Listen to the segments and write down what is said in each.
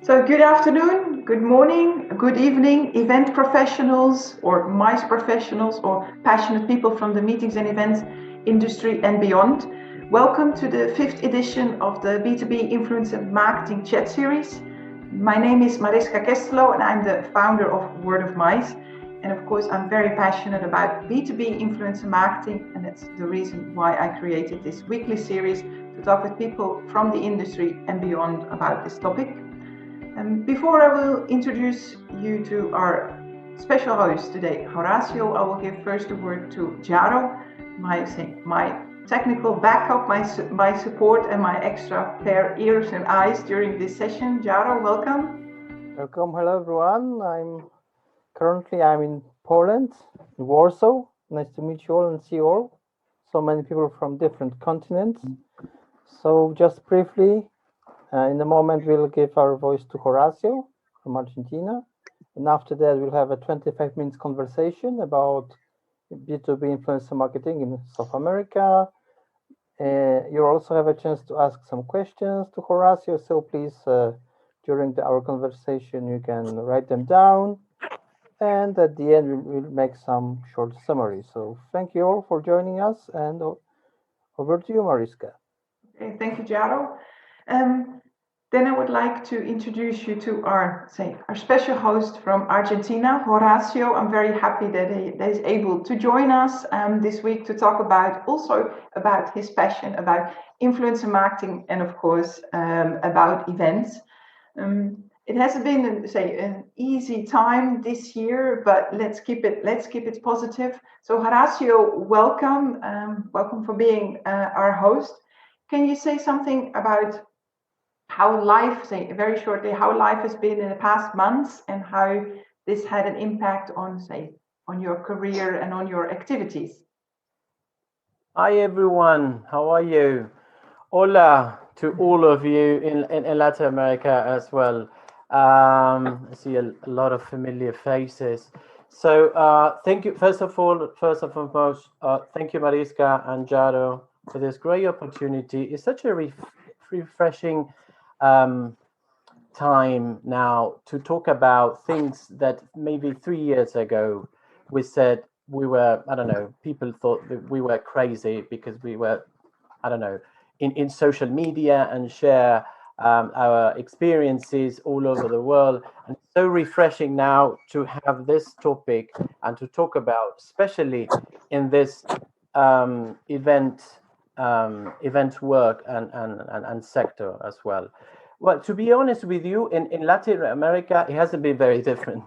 So good afternoon, good morning, good evening, event professionals or MICE professionals or passionate people from the meetings and events industry and beyond. Welcome to the 5th edition of the B2B Influencer Marketing chat series. My name is Mariska Kestelo and I'm the founder of Word of Mice. And of course, I'm very passionate about B2B influencer marketing, and that's the reason why I created this weekly series to talk with people from the industry and beyond about this topic. Before I will introduce you to our special host today, Horacio, I will give first the word to Jaro, my technical backup, my support, and my extra pair ears and eyes during this session. Jaro, welcome. Welcome. Hello, everyone. I'm in Poland, in Warsaw. Nice to meet you all and see you all. So many people from different continents. So just briefly, in a moment, we'll give our voice to Horacio from Argentina. And after that, we'll have a 25 minutes conversation about B2B influencer marketing in South America. You'll also have a chance to ask some questions to Horacio. So please, during our conversation, you can write them down. And at the end, we'll make some short summary. So thank you all for joining us. And over to you, Mariska. Okay, thank you, Jaro. Then I would like to introduce you to our special host from Argentina, Horacio. I'm very happy that he is able to join us this week to talk about his passion, about influencer marketing, and of course about events. It hasn't been an easy time this year, but let's keep it positive. So Horacio, welcome for being our host. Can you say something about how life, very shortly, how life has been in the past months and how this had an impact on your career and on your activities? Hi everyone, how are you? Hola to all of you in Latin America as well. I see a lot of familiar faces. So thank you, first and foremost, thank you Mariska and Jaro for this great opportunity. It's such a refreshing time now to talk about things that maybe 3 years ago we said we were, people thought that we were crazy because we were, in social media and share our experiences all over the world. And it's so refreshing now to have this topic and to talk about, especially in this event work and sector as well. Well, to be honest with you, in Latin America, it hasn't been very different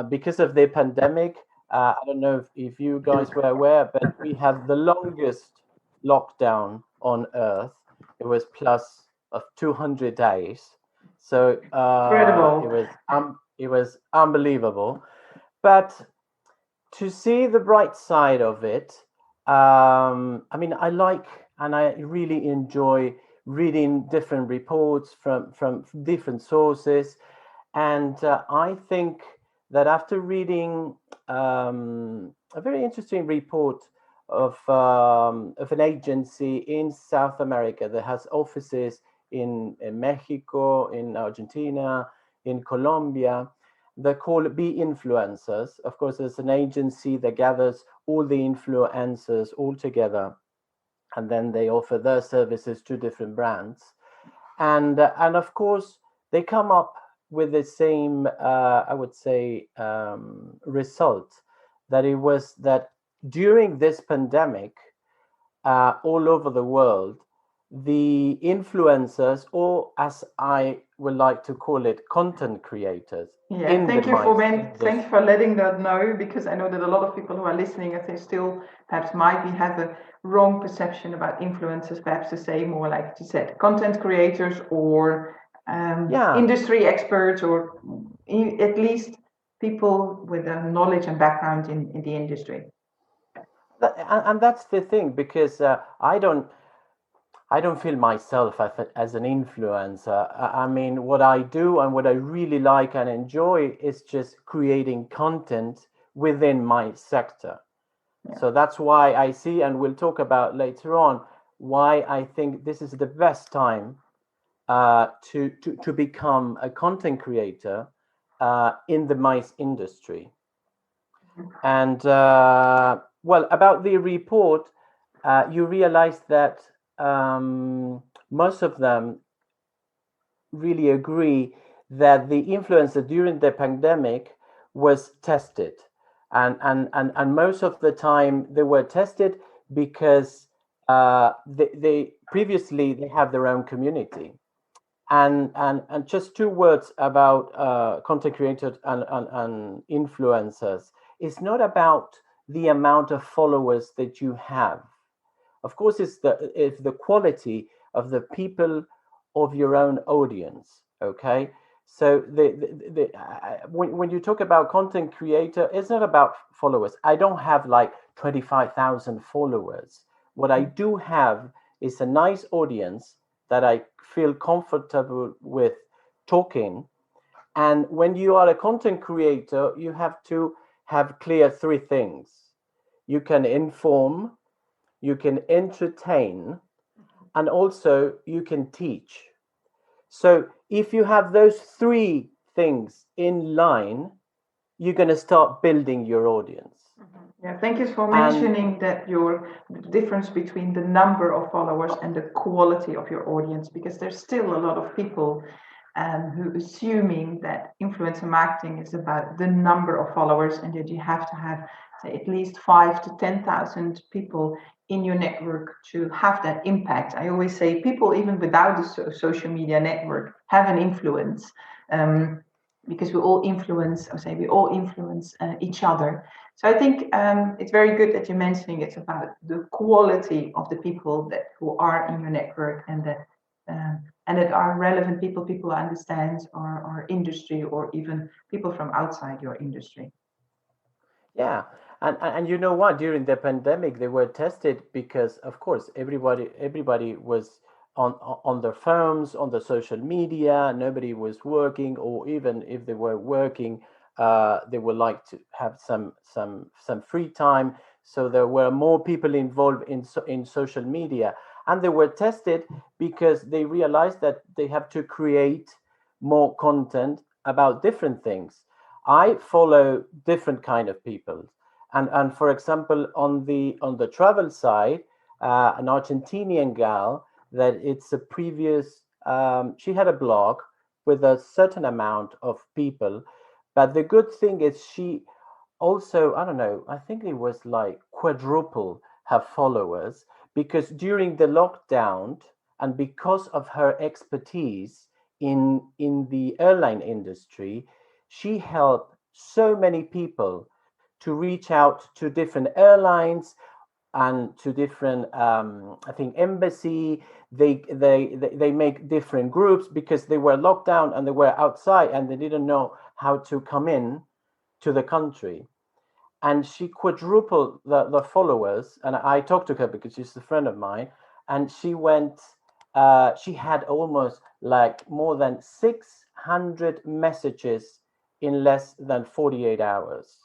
because of the pandemic. I don't know if you guys were aware, but we had the longest lockdown on Earth. It was plus of 200 days. So Incredible. It was unbelievable. But to see the bright side of it, I like and I really enjoy reading different reports from different sources. And I think that after reading a very interesting report of an agency in South America that has offices in Mexico, in Argentina, in Colombia, they're called B Influencers. Of course, it's an agency that gathers all the influencers all together, and then they offer their services to different brands. And of course, they come up with the same, I would say, result, that it was that during this pandemic, all over the world, the influencers, or as I would like to call it, content creators. Yeah, thank you for letting that know, because I know that a lot of people who are listening, I think, still perhaps might have a wrong perception about influencers, perhaps to say more like you said, content creators or industry experts, or at least people with a knowledge and background in the industry. And that's the thing, because I don't feel myself as an influencer. I mean, what I do and what I really like and enjoy is just creating content within my sector. Yeah. So that's why I see, and we'll talk about later on, why I think this is the best time to become a content creator in the mice industry. And well, about the report, you realize that most of them really agree that the influencer during the pandemic was tested, and most of the time they were tested because they previously they have their own community. And just two words about content creators and influencers. It's not about the amount of followers that you have. Of course, it's the quality of the people of your own audience. Okay, so when you talk about content creator, it's not about followers. I don't have like 25,000 followers. What I do have is a nice audience that I feel comfortable with talking. And when you are a content creator, you have to have clear three things. You can inform, you can entertain, and also you can teach. So if you have those three things in line, you're going to start building your audience. Yeah, thank you for mentioning that the difference between the number of followers and the quality of your audience, because there's still a lot of people who assuming that influencer marketing is about the number of followers and that you have to have, say, at least 5 to 10,000 people in your network to have that impact. I always say people even without a social media network have an influence. Because we all influence each other. So I think it's very good that you're mentioning it's about the quality of the people who are in your network and that are relevant people who understand our industry or even people from outside your industry. Yeah, and you know what? During the pandemic, they were tested because, of course, everybody was on their phones, on the social media. Nobody was working, or even if they were working, they would like to have some free time. So there were more people involved in social media, and they were tested because they realized that they have to create more content about different things. I follow different kind of people, and for example, on the travel side, an Argentinian gal that it's a previous. She had a blog with a certain amount of people, but the good thing is she also, I don't know, I think it was like quadruple her followers because during the lockdown and because of her expertise in the airline industry, she helped so many people to reach out to different airlines and to different I think embassy. They make different groups because they were locked down and they were outside and they didn't know how to come in to the country, and she quadrupled the followers. And I talked to her because she's a friend of mine, and she had almost like more than 600 messages in less than 48 hours.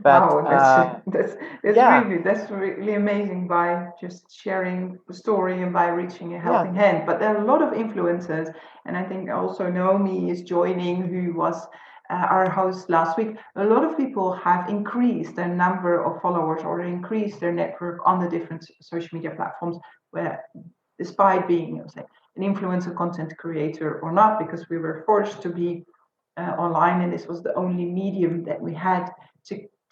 But wow, that's yeah, really amazing by just sharing the story and by reaching a yeah, helping hand. But there are a lot of influencers, and I think also Naomi is joining, who was our host last week. A lot of people have increased their number of followers or increased their network on the different social media platforms, where despite being, say, an influencer content creator or not, because we were forced to be online, and this was the only medium that we had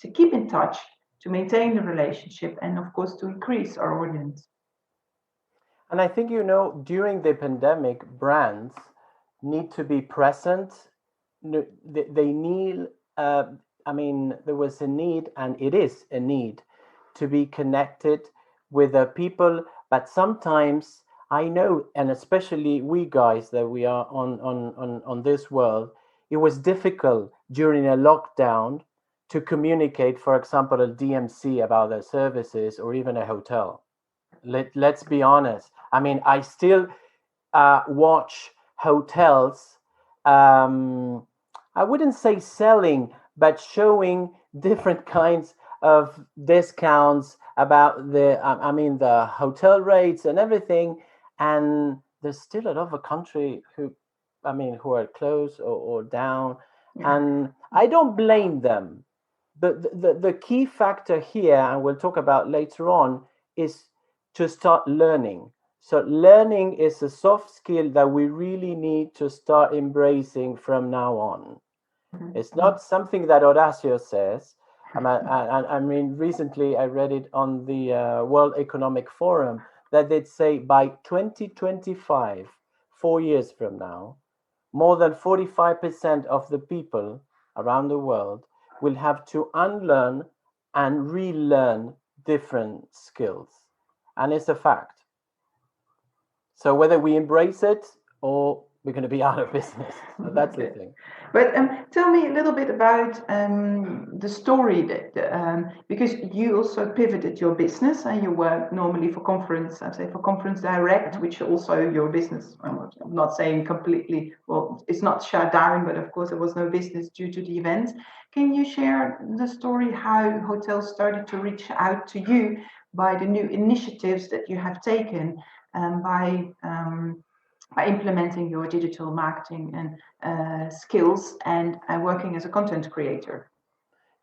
to keep in touch, to maintain the relationship, and of course to increase our audience. and I think during the pandemic, brands need to be present. They need. I mean, there was a need, and it is a need, to be connected with the people. But sometimes I know, and especially we guys that we are on this world, it was difficult during a lockdown to communicate, for example, a DMC about their services or even a hotel. Let's be honest. I mean, I still watch hotels. Um, I wouldn't say selling, but showing different kinds of discounts about the, I mean, the hotel rates and everything. And there's still a lot of a country who, I mean, who are close or down, Yeah. and I don't blame them. The key factor here, and we'll talk about later on, is to start learning. So learning is a soft skill that we really need to start embracing from now on. It's not something that Horacio says. I mean, recently I read it on the World Economic Forum that they'd say by 2025, 4 years from now, more than 45% of the people around the world will have to unlearn and relearn different skills. And it's a fact. So whether we embrace it or we're going to be out of business. So that's the thing. But tell me a little bit about the story that because you also pivoted your business and you work normally for ConferenceDirect, which also your business. I'm not saying completely. Well, it's not shut down, but of course there was no business due to the event. Can you share the story how hotels started to reach out to you by the new initiatives that you have taken by implementing your digital marketing and skills and working as a content creator?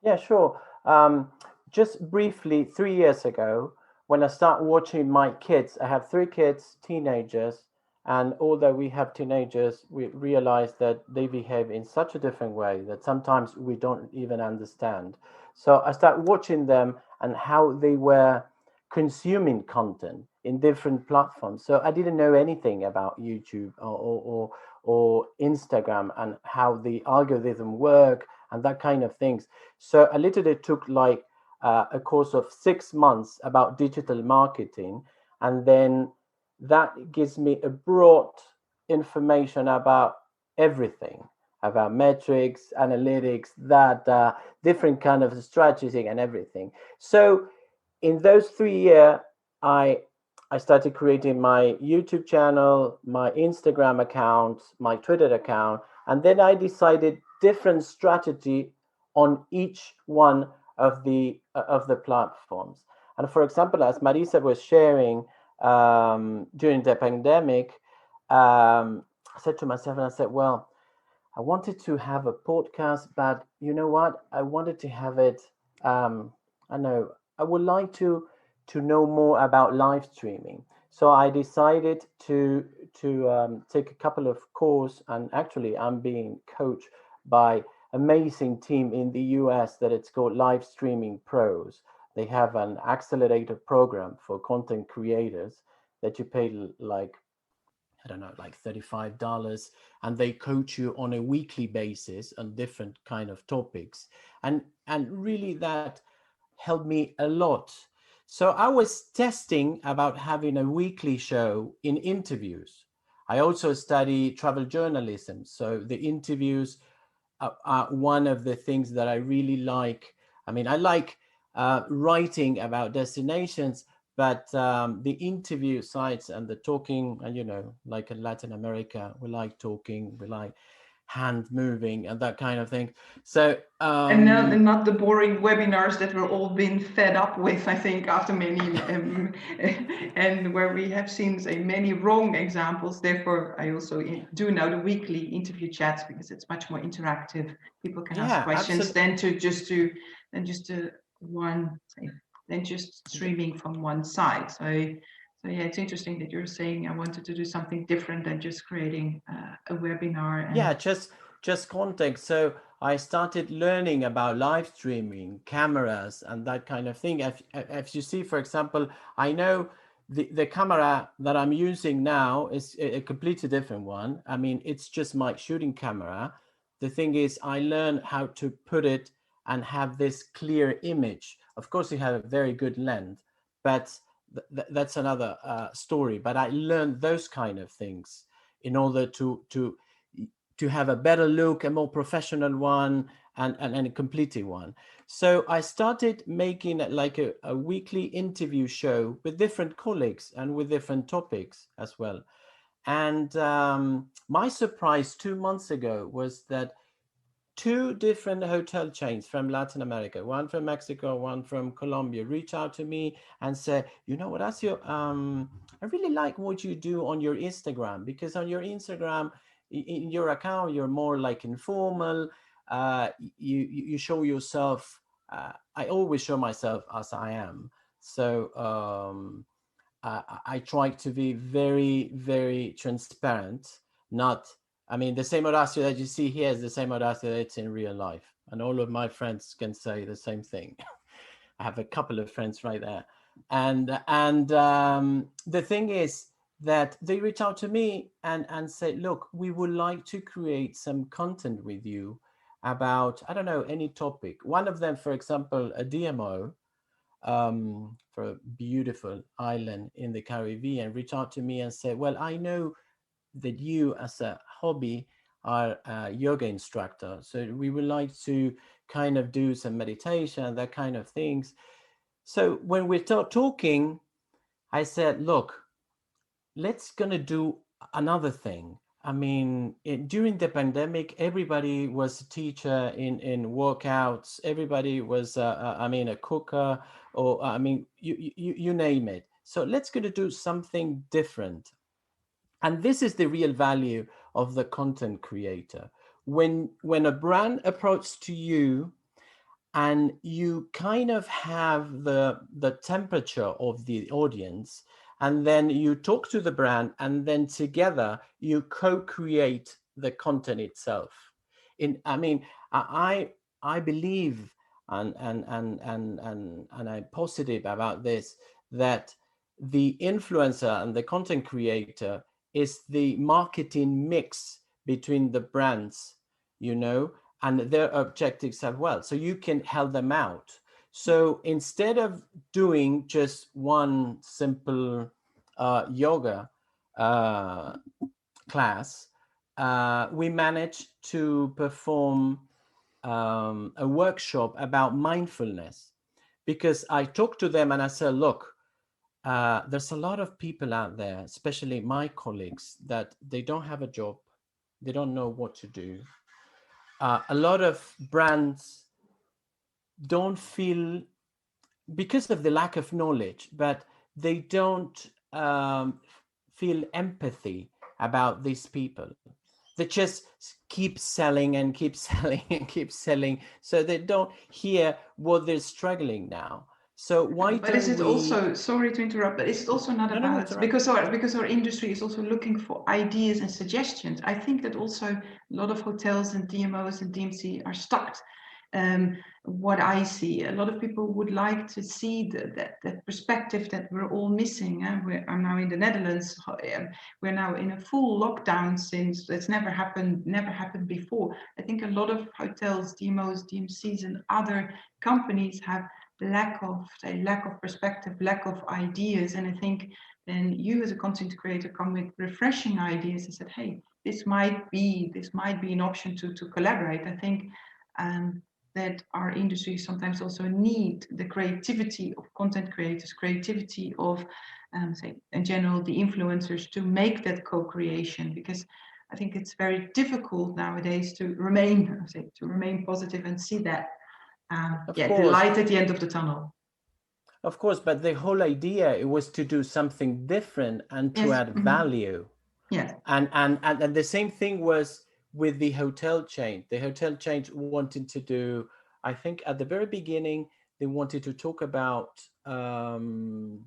Yeah, sure. Just briefly, 3 years ago, when I start watching my kids, I have 3 kids, teenagers, and although we have teenagers, we realize that they behave in such a different way that sometimes we don't even understand. So I start watching them and how they were consuming content in different platforms. So I didn't know anything about YouTube or Instagram and how the algorithm work and that kind of things. So I literally took like a course of 6 months about digital marketing, and then that gives me a broad information about everything, about metrics, analytics, data, different kind of strategy and everything. So in those 3 years, I I started creating my YouTube channel, my Instagram account, my Twitter account, and then I decided different strategy on each one of the platforms. And for example, as Marisa was sharing during the pandemic, I said to myself, and I said, well, I wanted to have a podcast, but you know what? I wanted to have it. I know I would like to know more about live streaming. So I decided to take a couple of course, and actually I'm being coached by amazing team in the US that it's called Live Streaming Pros. They have an accelerator program for content creators that you pay like I don't know, like $35, and they coach you on a weekly basis on different kind of topics. And really that helped me a lot. So I was testing about having a weekly show in interviews. I also study travel journalism. So the interviews are one of the things that I really like. I mean, I like writing about destinations, but the interview sites and the talking, and like in Latin America, we like talking, we like hand moving and that kind of thing. So and not the boring webinars that we're all been fed up with, I think, after many and where we have seen many wrong examples. Therefore, I also do now the weekly interview chats because it's much more interactive. People can ask questions than just streaming from one side. So yeah, it's interesting that you're saying I wanted to do something different than just creating a webinar. And just context. So I started learning about live streaming, cameras, and that kind of thing. If you see, for example, I know the camera that I'm using now is a completely different one. I mean, it's just my shooting camera. The thing is, I learned how to put it and have this clear image. Of course, it had a very good lens, but that's another story. But I learned those kind of things in order to have a better look, a more professional one, and a completed one. So I started making like a weekly interview show with different colleagues and with different topics as well. And my surprise 2 months ago was that 2 different hotel chains from Latin America, one from Mexico, one from Colombia, reach out to me and say, you know what, Horacio, I really like what you do on your Instagram, because on your Instagram, in your account, you're more like informal. You show yourself. I always show myself as I am. So I try to be very, very transparent. Not, I mean, the same Horacio that you see here is the same Horacio that's in real life. And all of my friends can say the same thing. I have a couple of friends right there. And the thing is that they reach out to me and say, look, we would like to create some content with you about, I don't know, any topic. One of them, for example, a DMO, for a beautiful island in the Caribbean, reach out to me and say, well, I know that you as a hobby are a yoga instructor, so we would like to kind of do some meditation, that kind of things. So when we start talking, I said, look, let's gonna do another thing. I mean, during the pandemic, everybody was a teacher in workouts. Everybody was, I mean, a cooker, or I mean, you name it. So let's gonna do something different. And this is the real value of the content creator. When a brand approaches to you and you kind of have the temperature of the audience, and then you talk to the brand, and then together you co-create the content itself. I mean, I believe, and I'm positive about this, that the influencer and the content creator is the marketing mix between the brands, you know, and their objectives as well. So you can help them out. So instead of doing just one simple yoga class, we managed to perform a workshop about mindfulness, because I talked to them and I said, look, there's a lot of people out there, especially my colleagues, that they don't have a job. They don't know what to do. A lot of brands don't feel, because of the lack of knowledge, but they don't feel empathy about these people. They just keep selling and keep selling and keep selling, so they don't hear what they're struggling now. So why but don't is it we... also, sorry to interrupt, but is it also not about, it's all right. because our industry is also looking for ideas and suggestions. I think that also a lot of hotels and DMOs and DMC are stuck. What I see, a lot of people would like to see that perspective that we're all missing. I'm now in the Netherlands. We're now in a full lockdown since it's never happened before. I think a lot of hotels, DMOs, DMCs, and other companies have lack of perspective, lack of ideas. And I think then you as a content creator come with refreshing ideas and said, hey, this might be an option to collaborate. I think that our industry sometimes also need the creativity of content creators, creativity of say in general the influencers, to make that co-creation, because I think it's very difficult nowadays to remain positive and see that the light at the end of the tunnel. Of course, but the whole idea, it was to do something different and to add value. Yes. And the same thing was with the hotel chain. The hotel chain wanted to do, I think at the very beginning, they wanted to talk about some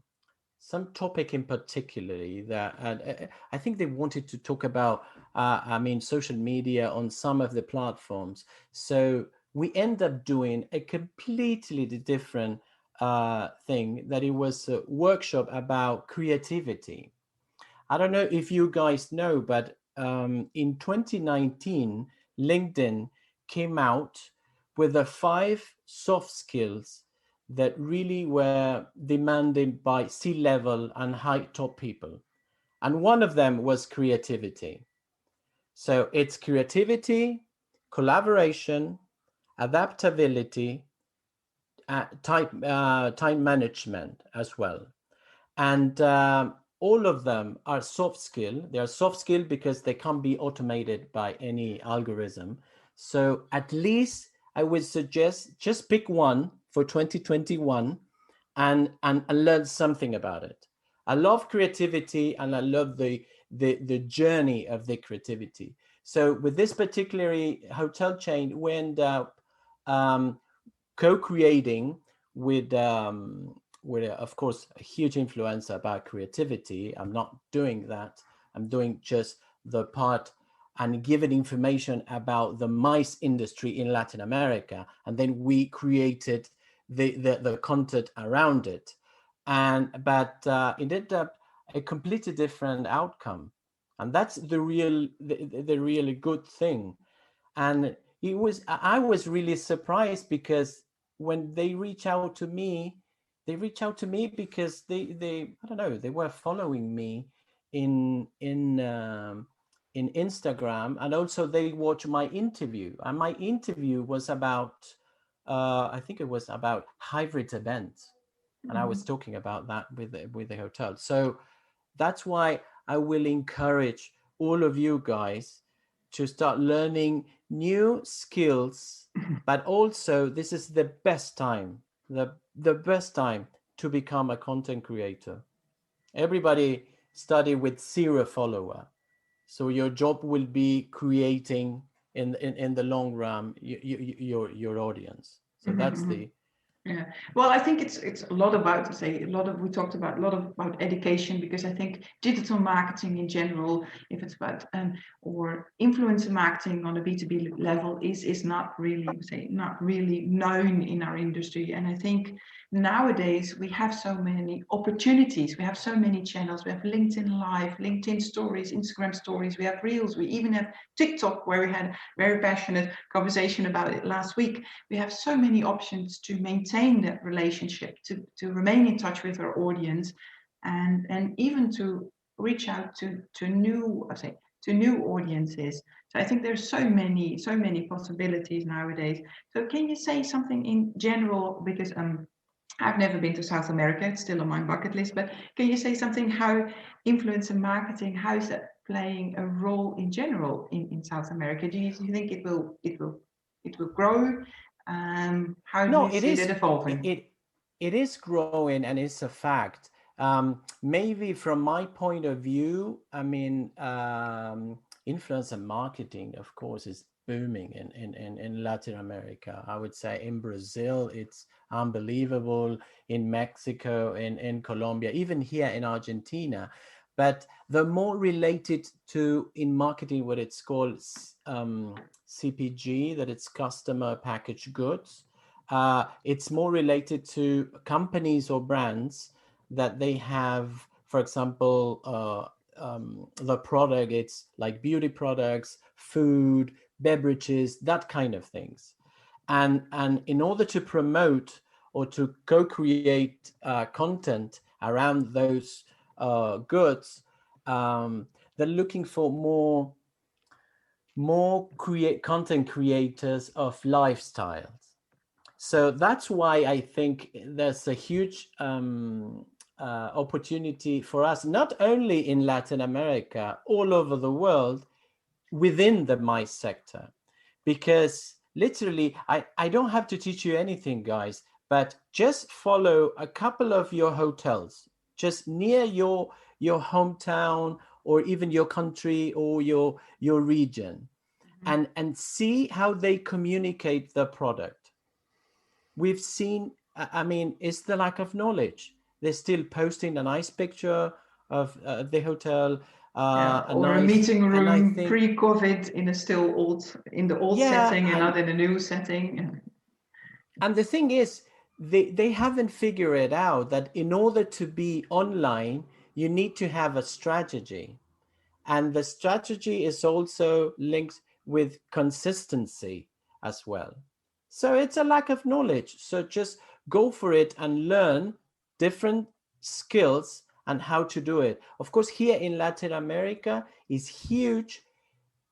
topic in particularly that I think they wanted to talk about, I mean, social media on some of the platforms. So we end up doing a completely different thing, that it was a workshop about creativity. I don't know if you guys know, but in 2019, LinkedIn came out with the 5 soft skills that really were demanded by C-level and high top people. And one of them was creativity. So it's creativity, collaboration, adaptability, time management as well. And all of them are soft skill. They are soft skill because they can't be automated by any algorithm. So at least I would suggest just pick one for 2021 and learn something about it. I love creativity and I love the journey of the creativity. So with this particular hotel chain, we end up co-creating with of course a huge influencer about creativity. I'm not doing that. I'm doing just the part and giving information about the mice industry in Latin America, and then we created the content around it. But it ended up a completely different outcome, and that's the really good thing. And I was really surprised because when they reach out to me because they I don't know, they were following me in Instagram, and also they watch my interview, and my interview was about I think it was about hybrid events, and I was talking about that with the hotel. So that's why I will encourage all of you guys to start learning new skills, but also this is the best time, the best time to become a content creator. Everybody study with 0 follower. So your job will be creating in the long run your audience. So that's the Yeah, well, I think it's a lot about, we talked about a lot about education, because I think digital marketing in general, if it's about or influencer marketing on a B2B level, is not really known in our industry. And I think nowadays we have so many opportunities, we have so many channels. We have LinkedIn Live, LinkedIn Stories, Instagram Stories, we have Reels, we even have TikTok, where we had a very passionate conversation about it last week. We have so many options to maintain that relationship, to remain in touch with our audience, and even to reach out to new audiences. So I think there's so many possibilities nowadays. So can you say something in general, because I've never been to South America, it's still on my bucket list, but can you say something how influencer marketing, how is that playing a role in general in South America? Do you think it will grow? How do no, you see that evolving? it is growing, and it's a fact. Maybe from my point of view, I mean, influencer marketing, of course, is booming in Latin America. I would say in Brazil, it's unbelievable, in Mexico, in Colombia, even here in Argentina. But the more related to in marketing, what it's called CPG, that it's customer packaged goods. It's more related to companies or brands that they have, for example, the product, it's like beauty products, food, beverages, that kind of things. And in order to promote or to co-create content around those goods, they're looking for more content creators of lifestyles. So that's why I think there's a huge opportunity for us, not only in Latin America, all over the world, within the MICE sector. Because literally, I don't have to teach you anything, guys, but just follow a couple of your hotels, just near your hometown, or even your country, or your region, and see how they communicate the product. We've seen, I mean, it's the lack of knowledge. They're still posting a nice picture of the hotel, or a meeting room pre-COVID in the old setting, and not in a new setting. And the thing is, they haven't figured it out that in order to be online, you need to have a strategy. And the strategy is also linked with consistency as well. So it's a lack of knowledge. So just go for it and learn different skills and how to do it. Of course, here in Latin America is huge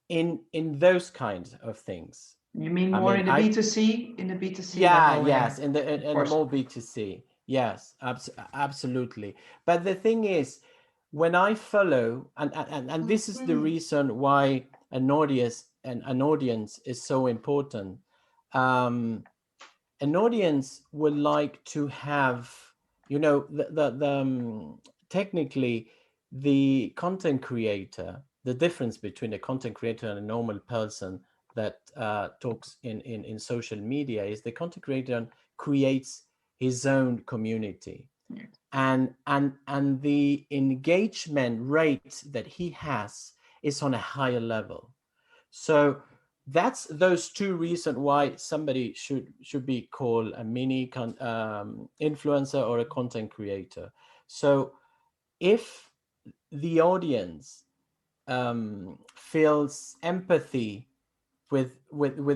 in those kinds of things. You mean more in the B2C, yeah, level? Yes, in the more B2C. Yes, absolutely. But the thing is, when I follow, and this is the reason why an audience and an audience is so important. An audience would like to have, technically the content creator, the difference between a content creator and a normal person that talks in social media is the content creator creates his own community. Yes. And the engagement rate that he has is on a higher level. So that's those two reasons why somebody should be called a mini influencer or a content creator. So if the audience feels empathy with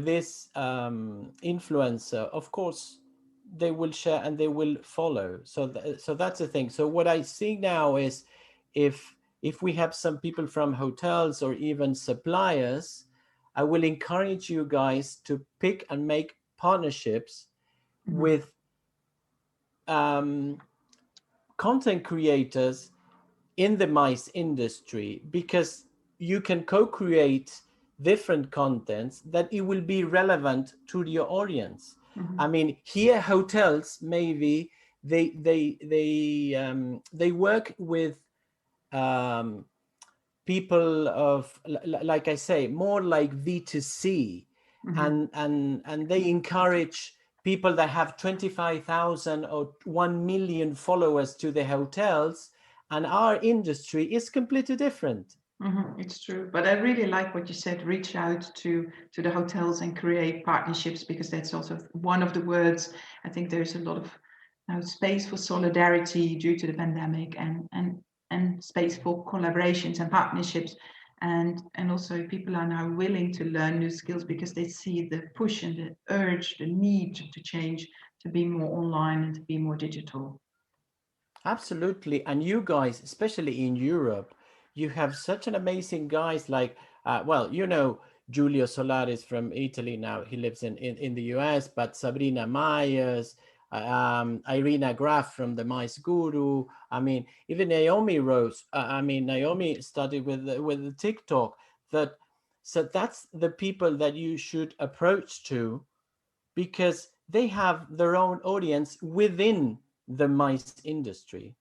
this influencer, of course they will share and they will follow. So that's the thing. So what I see now is if we have some people from hotels or even suppliers, I will encourage you guys to pick and make partnerships with content creators in the MICE industry, because you can co-create different contents that it will be relevant to your audience. I mean, here hotels maybe they work with people of, like I say, more like V2C, and they encourage people that have 25,000 or 1 million followers to the hotels, and our industry is completely different. It's true, but I really like what you said. Reach out to the hotels and create partnerships, because that's also one of the words. I think there's a lot of now space for solidarity due to the pandemic, and space for collaborations and partnerships, and also people are now willing to learn new skills because they see the push and the urge, the need to change, to be more online and to be more digital. Absolutely. And you guys, especially in Europe, you have such an amazing guys like, Giulio Solaris from Italy now. He lives in the US, but Sabrina Myers, Irina Graf from the Mice Guru. I mean, even Naomi Rose. Naomi started with the TikTok. So that's the people that you should approach to, because they have their own audience within the mice industry.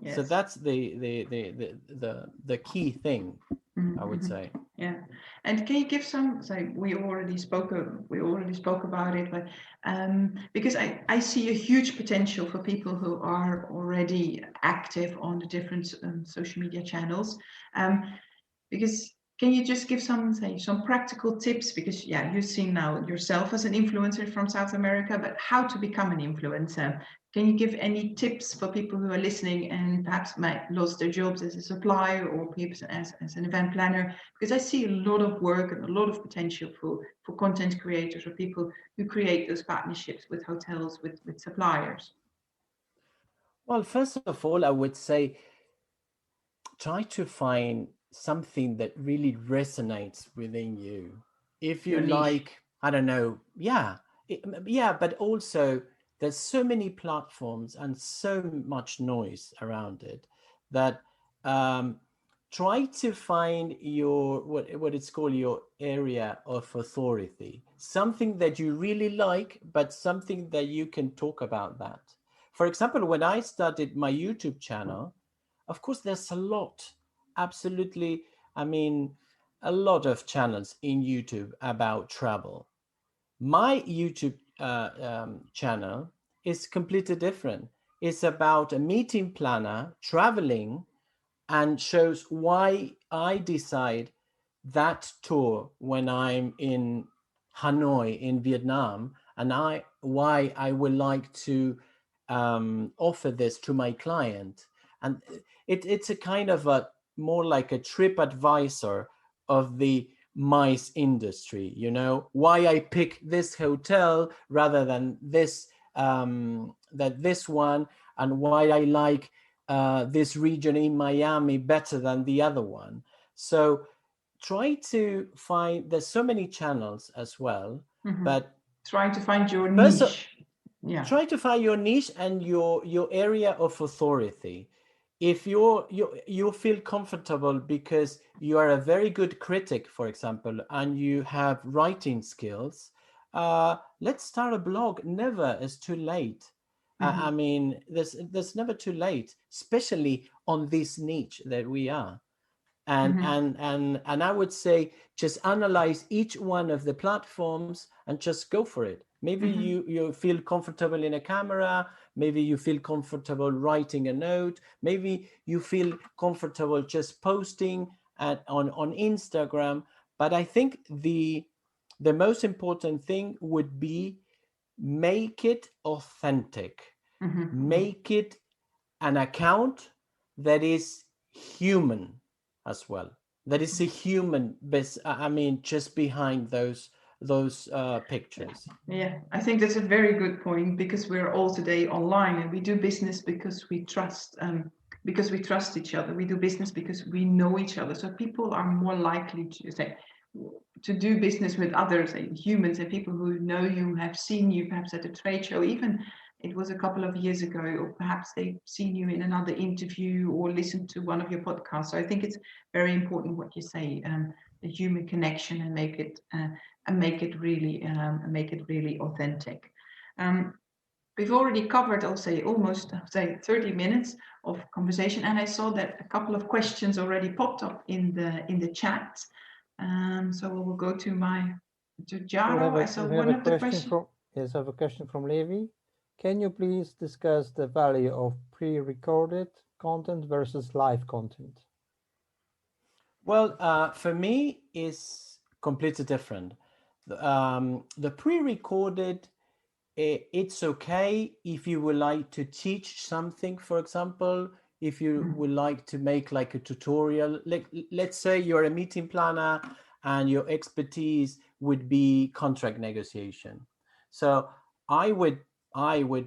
Yes. So that's the key thing, I would say. Yeah, and can you give some? So we already spoke about it, but because I see a huge potential for people who are already active on the different social media channels, because can you just give some practical tips? Because you've seen now yourself as an influencer from South America, but how to become an influencer? Can you give any tips for people who are listening and perhaps might lost their jobs as a supplier or perhaps as an event planner? Because I see a lot of work and a lot of potential for content creators or people who create those partnerships with hotels, with suppliers. Well, first of all, I would say try to find something that really resonates within you. If you like, I don't know, but also there's so many platforms and so much noise around it that try to find your what it's called, your area of authority, something that you really like, but something that you can talk about that. For example, when I started my YouTube channel, of course, there's a lot, absolutely. I mean, a lot of channels in YouTube about travel. My YouTube channel is completely different. It's about a meeting planner traveling, and shows why I decide that tour when I'm in Hanoi in Vietnam, and why I would like to offer this to my client. And it's a kind of a more like a trip advisor of the MICE industry, why I pick this hotel rather than this this one, and why I like this region in Miami better than the other one. So try to find, there's so many channels as well, but trying to find your niche. Try to find your niche and your area of authority. if you feel comfortable because you are a very good critic, for example, and you have writing skills, let's start a blog. Never is too late. I mean, there's never too late, especially on this niche that we are. And I would say just analyze each one of the platforms and just go for it. Maybe you feel comfortable in a camera, maybe you feel comfortable writing a note, maybe you feel comfortable just posting on Instagram. But I think the most important thing would be make it authentic. Make it an account that is human as well. That is a human, I mean, just behind those pictures. Yeah, I think that's a very good point, because we're all today online and we do business because we trust each other. We do business because we know each other. So people are more likely to do business with others, humans, and people who know you, have seen you perhaps at a trade show, even it was a couple of years ago, or perhaps they've seen you in another interview or listened to one of your podcasts. So I think it's very important what you say, the human connection, and make it really authentic. We've already covered, I'll say, almost 30 minutes of conversation, and I saw that a couple of questions already popped up in the chat. So we'll go to Jaro. I saw one of the questions. Yes, I have a question from Levi. Can you please discuss the value of pre-recorded content versus live content? Well, for me, it's completely different. The pre-recorded, it's okay if you would like to teach something, for example, if you would like to make like a tutorial. Let's say you're a meeting planner and your expertise would be contract negotiation. So I would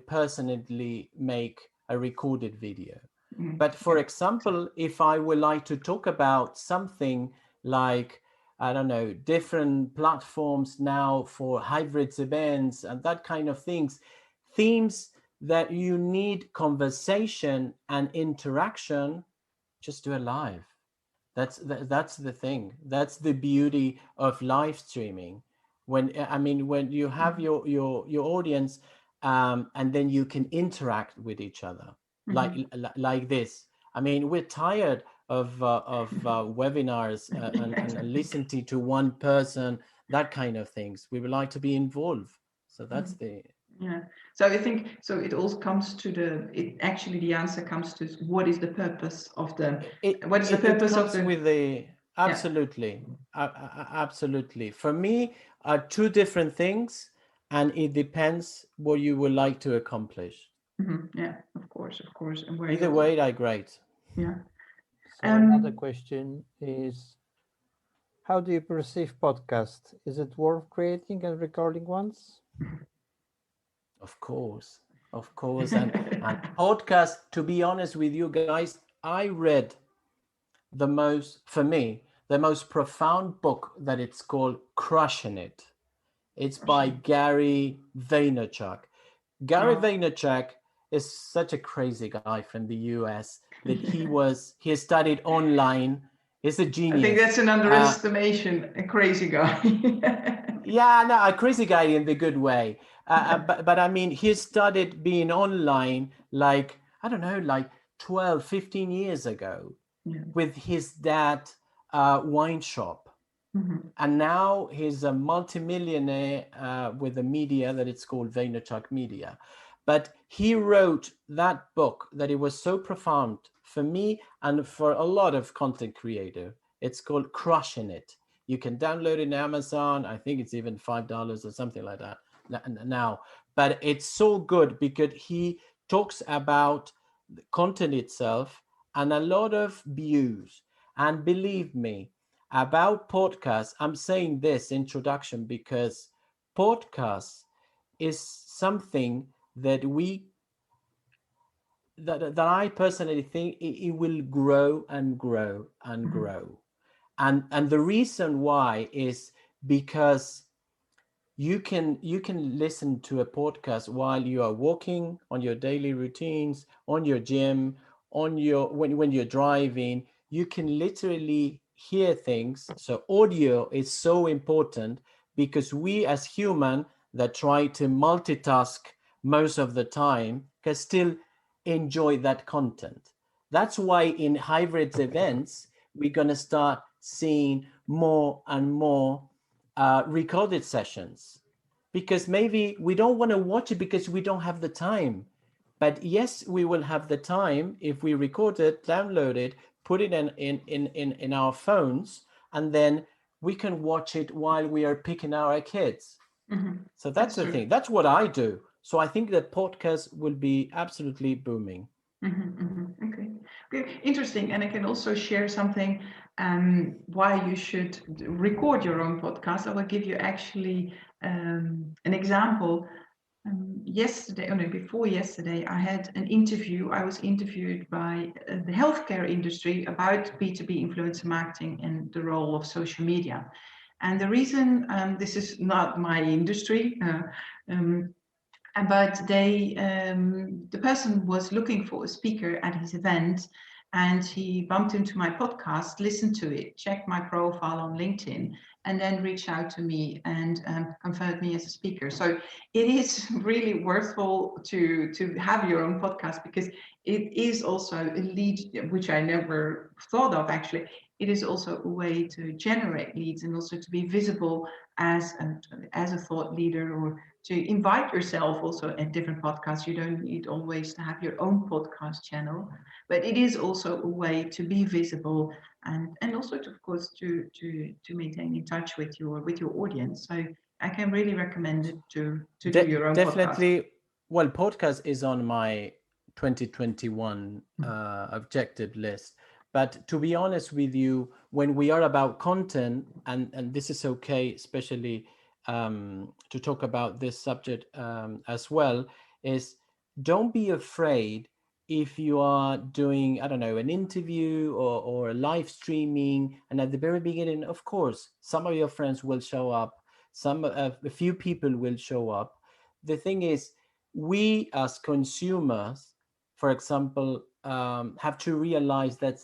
personally make a recorded video. But for example, if I would like to talk about something like, I don't know, different platforms now for hybrids events and that kind of themes that you need conversation and interaction, just do it live. That's the thing. That's the beauty of live streaming. When you have your audience, and then you can interact with each other like this. I mean, we're tired of webinars and listening to one person, that kind of things. We would like to be involved. So that's So I think it all comes to the answer comes to what is the purpose of the absolutely. Absolutely. For me, are two different things, and it depends what you would like to accomplish. Yeah, of course. And either way, they're great. Yeah. So another question is, how do you perceive podcast? Is it worth creating and recording once? Of course. And podcast, to be honest with you guys, I read the most profound book that it's called Crushing It. It's by Gary Vaynerchuk. Gary Vaynerchuk is such a crazy guy from the US that he studied online. He's a genius. I think that's an underestimation, a crazy guy. Yeah, no, a crazy guy in the good way. But I mean, he started being online like, I don't know, like 12, 15 years ago with his dad wine shop. And now he's a multimillionaire with a media that it's called Vaynerchuk Media. But he wrote that book that it was so profound for me and for a lot of content creator. It's called Crushing It. You can download it on Amazon. I think it's even $5 or something like that now. But it's so good because he talks about the content itself and a lot of views. And believe me, about podcasts, I'm saying this introduction because podcasts is something that I personally think it will grow and grow and grow. And the reason why is because you can listen to a podcast while you are walking, on your daily routines, on your gym, on your when you're driving, you can literally hear things. So audio is so important because we as human that try to multitask most of the time can still enjoy that content. That's why in hybrids events, we're going to start seeing more and more recorded sessions, because maybe we don't want to watch it because we don't have the time. But yes, we will have the time if we record it, download it, put it in our phones, and then we can watch it while we are picking our kids. Mm-hmm. So that's the thing. That's what I do. So I think that podcast will be absolutely booming. Mm-hmm, mm-hmm. Okay, interesting. And I can also share something why you should record your own podcast. I will give you actually an example. Yesterday, or no, before yesterday, I had an interview. I was interviewed by the healthcare industry about B2B influencer marketing and the role of social media. And the reason this is not my industry, but the person was looking for a speaker at his event, and he bumped into my podcast, listened to it, checked my profile on LinkedIn, and then reached out to me and confirmed me as a speaker. So it is really worthwhile to have your own podcast, because it is also a lead, which I never thought of actually. It is also a way to generate leads and also to be visible as a thought leader, or to invite yourself also at different podcasts. You don't need always to have your own podcast channel, but it is also a way to be visible, and also to, of course, to maintain in touch with your audience. So I can really recommend it to do your own definitely podcast. Well, podcast is on my 2021 objective list. But to be honest with you, when we are about content, and this is okay, especially to talk about this subject as well, is don't be afraid if you are doing, I don't know, an interview or a live streaming. And at the very beginning, of course, some of your friends will show up, a few people will show up. The thing is, we as consumers, for example, have to realize that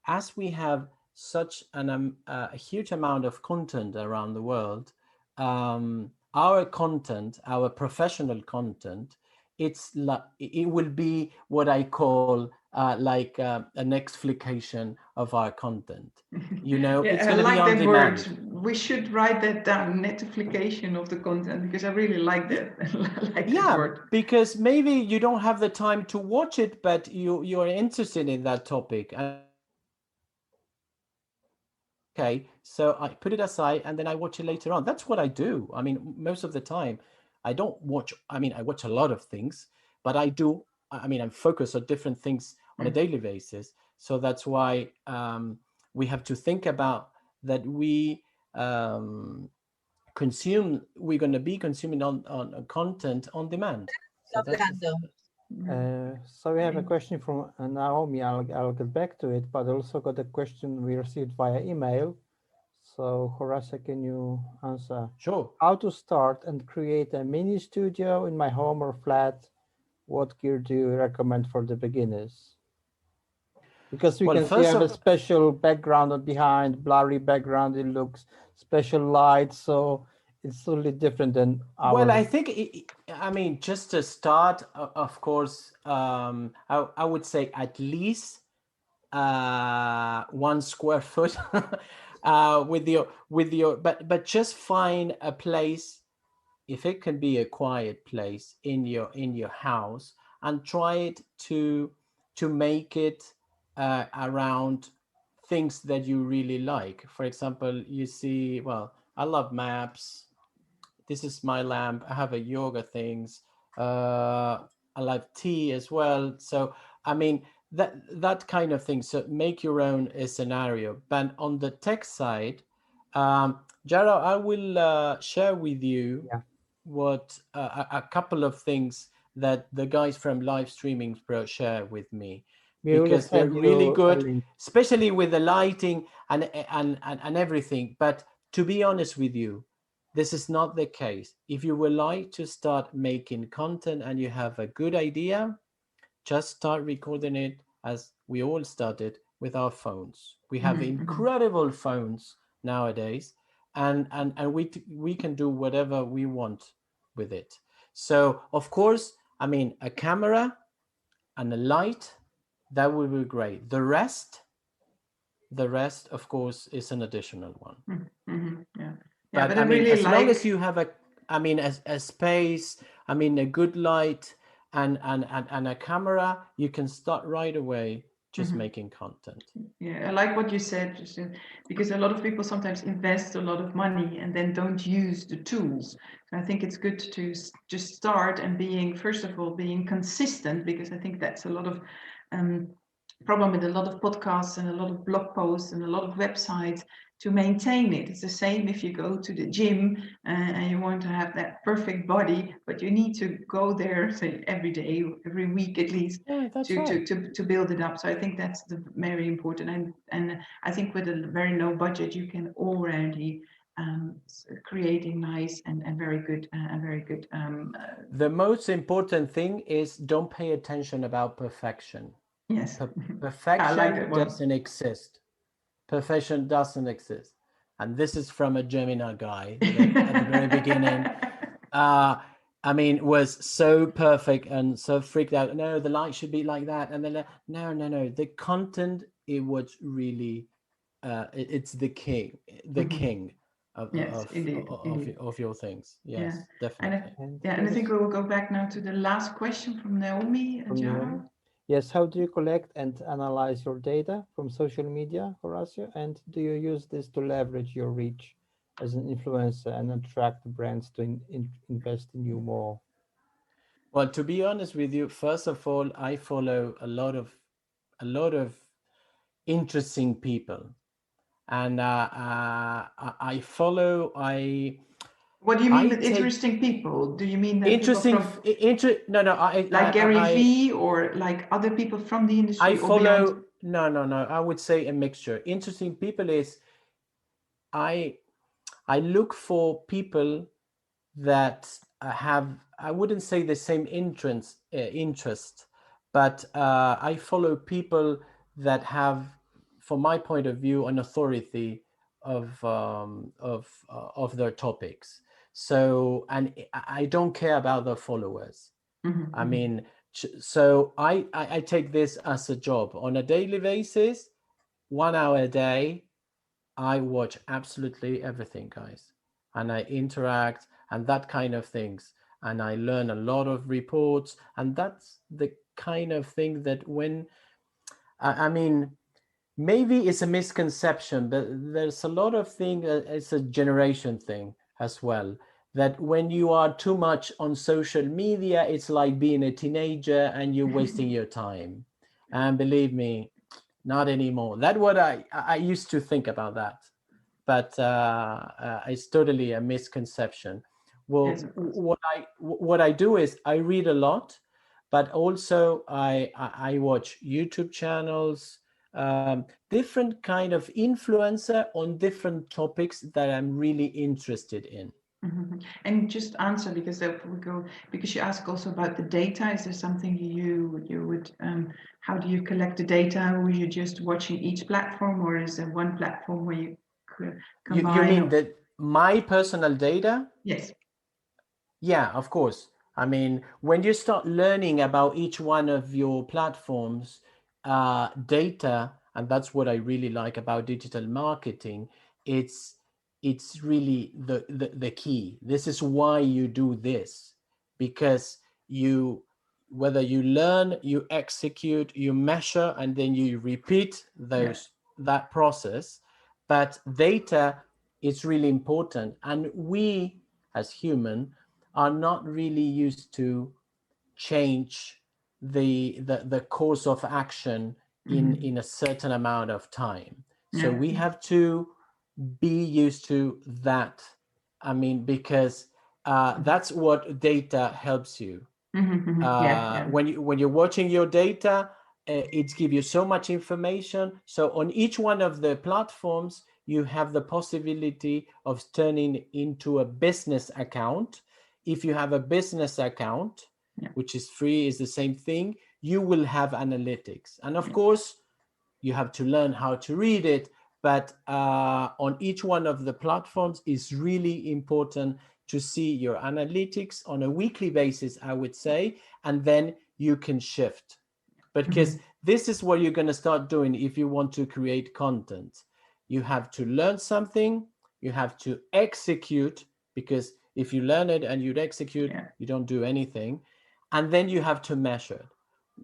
as we have such a huge amount of content around the world, our content, our professional content, it will be what I call like a Netflixation of our content. You know, Yeah, it's I going to be like on that demand. word. We should write that down, Netflixation of the content, because I really like that. I like that word. Because maybe you don't have the time to watch it, but you're interested in that topic. Okay, so I put it aside and then I watch it later on. That's what I do. I mean, most of the time, I don't watch. I mean, I watch a lot of things, but I do. I mean, I'm focused on different things on a daily basis. So that's why we have to think about that. We're going to be consuming on content on demand. So So we have a question from Naomi. I'll get back to it, but also got a question we received via email. So Horacio, can you answer? Sure. How to start and create a mini studio in my home or flat? What gear do you recommend for the beginners? Because we can see you have a special background behind, blurry background. It looks special lights, so it's totally different than our. Well, I think, I mean, just to start, of course, I would say at least 1 square foot with your, but just find a place, if it can be a quiet place in your house, and try it to make it around things that you really like. For example, you see, well, I love maps. This is my lamp. I have a yoga things. I like tea as well. So I mean that kind of thing. So make your own scenario. But on the tech side, Jaro, I will share with you what a couple of things that the guys from Live Streaming Pro share with me, because they're really good, especially with the lighting and everything. But to be honest with you, this is not the case. If you would like to start making content and you have a good idea, just start recording it as we all started with our phones. We have incredible phones nowadays, and we can do whatever we want with it. So of course, I mean, a camera and a light, that would be great. The rest, of course, is an additional one. Yeah. But I mean, as long as you have a space, I mean, a good light and a camera, you can start right away just making content. Yeah, I like what you said, because a lot of people sometimes invest a lot of money and then don't use the tools. So I think it's good to just start and first of all, being consistent, because I think that's a lot of problem with a lot of podcasts and a lot of blog posts and a lot of websites to maintain it. It's the same if you go to the gym and you want to have that perfect body, but you need to go there, say, every day, every week at least, to build it up. So I think that's very important. And I think with a very low budget, you can already create a nice and very good the most important thing is don't pay attention about perfection. Yes. Perfection doesn't exist. Perfection doesn't exist. And this is from a Gemini guy that at the very beginning, I mean, was so perfect and so freaked out. No, the light should be like that. And then, no. The content, it was really, it's the king of your things. Yes, definitely. And I think we will go back now to the last question from Naomi and Jaro. Yes, how do you collect and analyze your data from social media, Horacio? And do you use this to leverage your reach as an influencer and attract brands to invest in you more? Well, to be honest with you, first of all, I follow a lot of interesting people, and What do you mean with interesting people? Do you mean that interesting? No. Like Gary Vee or like other people from the industry? I follow. No. I would say a mixture. Interesting people is I look for people that have, I wouldn't say the same interest, but I follow people that have, from my point of view, an authority of their topics. So, and I don't care about the followers. I mean, so I take this as a job on a daily basis, 1 hour a day. I watch absolutely everything, guys, and I interact and that kind of things, and I learn a lot of reports, and that's the kind of thing that when I mean, maybe it's a misconception, but there's a lot of things, it's a generation thing as well, that when you are too much on social media, it's like being a teenager and you're wasting your time. And believe me, not anymore. That's what I used to think about that, but it's totally a misconception. Well, yes, what I do is I read a lot, but also I watch YouTube channels, different kind of influencer on different topics that I'm really interested in. And just answer, because you ask also about the data. Is there something you would how do you collect the data? Were you just watching each platform, or is there one platform where you combine? You mean that my personal data? Yes. Yeah, of course. I mean, when you start learning about each one of your platforms, data, and that's what I really like about digital marketing, it's really the key. This is why you do this, because whether you learn, you execute, you measure, and then you repeat that process. But data is really important, and we as human are not really used to change the course of action in a certain amount of time. So we have to be used to that. I mean, because that's what data helps you. When you're watching your data, it gives you so much information. So on each one of the platforms, you have the possibility of turning into a business account. If you have a business account, which is free, is the same thing, you will have analytics. And of course, you have to learn how to read it, but on each one of the platforms is really important to see your analytics on a weekly basis, I would say, and then you can shift. Because this is what you're going to start doing if you want to create content. You have to learn something, you have to execute, because if you learn it and you'd execute, you don't do anything. And then you have to measure.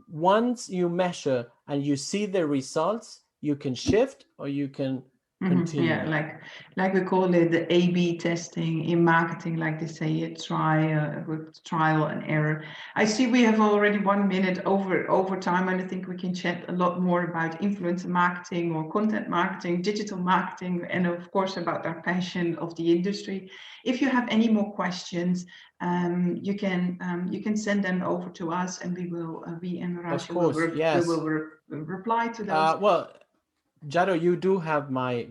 Once you measure and you see the results, you can shift or you can continue. Yeah, like we call it the A/B testing in marketing, like they say, with trial and error. I see we have already 1 minute over time, and I think we can chat a lot more about influencer marketing or content marketing, digital marketing, and of course about our passion of the industry. If you have any more questions, you can send them over to us, and we and Horacio will reply to those. Well, Jaro, you do have my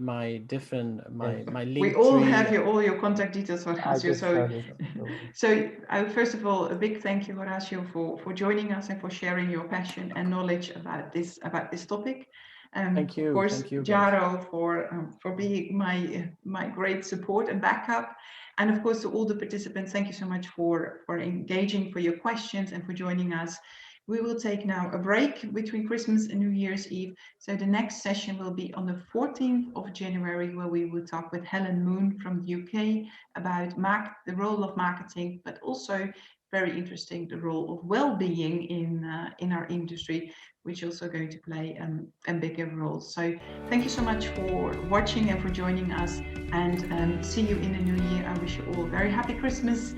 link. We all have all your contact details, Horacio. So first of all, a big thank you, Horacio, for joining us and for sharing your passion and knowledge about this topic. Thank you. Of course, thank you, Jaro for being my great support and backup. And of course, to all the participants, thank you so much for engaging, for your questions, and for joining us. We will take now a break between Christmas and New Year's Eve. So the next session will be on the 14th of January, where we will talk with Helen Moon from the UK about the role of marketing, but also very interesting, the role of well-being in our industry, which is also going to play a bigger role. So thank you so much for watching and for joining us, and see you in the new year. I wish you all a very happy Christmas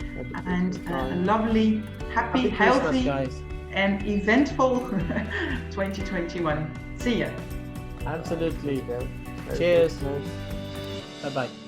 and a lovely, happy healthy, guys, and eventful 2021. See ya. Absolutely. Cheers. Bye-bye.